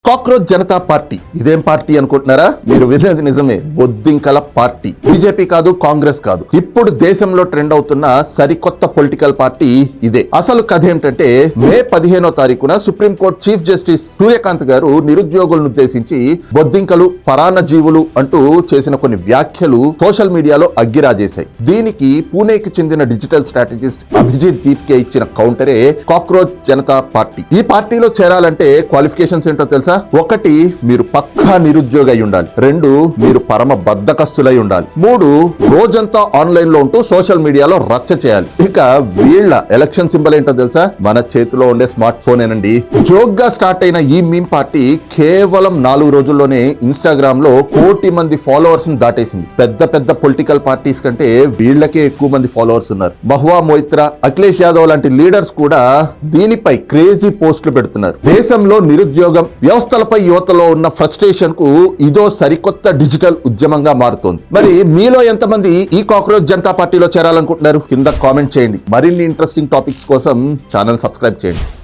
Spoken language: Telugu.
కాక్రోచ్ జనతా పార్టీ ఇదేం పార్టీ అనుకుంటున్నారా? మీరు వినేది నిజమే, బొద్దింకల పార్టీ. బీజేపీ కాదు, కాంగ్రెస్ కాదు, ఇప్పుడు దేశంలో ట్రెండ్ అవుతున్న సరికొత్త పొలిటికల్ పార్టీ ఇదే. అసలు కథ ఏమిటంటే, మే 15వ తారీఖున సుప్రీంకోర్టు చీఫ్ జస్టిస్ సూర్యకాంత్ గారు నిరుద్యోగులను ఉద్దేశించి బొద్దింకలు పరాన్న జీవులు అంటూ చేసిన కొన్ని వ్యాఖ్యలు సోషల్ మీడియాలో అగ్గిరాజేశాయి. దీనికి పూణేకి చెందిన డిజిటల్ స్ట్రాటజిస్ట్ అభిజిత్ దీప్కే ఇచ్చిన కౌంటరే కాక్రోచ్ జనతా పార్టీ. ఈ పార్టీలో చేరాలంటే క్వాలిఫికేషన్స్ ఏంటో తెలుసా? 1, మీరు పక్కా నిరుద్యోగి అయి ఉండాలి. 2, మీరు పరమ బద్ధకస్తులై ఉండాలి. 3, రోజంతా ఆన్లైన్ లో ఉంటూ సోషల్ మీడియాలో రచ్చ చేయాలి. ఇక వీళ్ళ ఎలక్షన్ సింబల్ ఏంటో తెలుసా? మన చేతిలో ఉండే స్మార్ట్ ఫోన్ ఏనండి. జోక్ గా స్టార్ట్ అయిన ఈ మీమ్ పార్టీ కేవలం 4 రోజుల్లోనే ఇన్స్టాగ్రామ్ లో 1 కోటి మంది ఫాలోవర్స్ ని దాటేసింది. పెద్ద పెద్ద పొలిటికల్ పార్టీస్ కంటే వీళ్ళకే ఎక్కువ మంది ఫాలోవర్స్ ఉన్నారు. మహువా మొయిత్రా, అఖిలేష్ యాదవ్ లాంటి లీడర్స్ కూడా దీనిపై క్రేజీ పోస్టులు పెడుతున్నారు. దేశంలో నిరుద్యోగం, వ్యవస్థలపై యువతలో ఉన్న ఫ్రస్ట్రేషన్ కు ఇదో సరికొత్త డిజిటల్ ఉద్యమంగా మారుతోంది. మరి మీలో ఎంతమంది ఈ కాక్రోచ్ జనతా పార్టీలో చేరాలనుకుంటున్నారు? కింద కామెంట్ చేయండి. మరిన్ని ఇంట్రెస్టింగ్ టాపిక్స్ కోసం ఛానల్ సబ్స్క్రైబ్ చేయండి.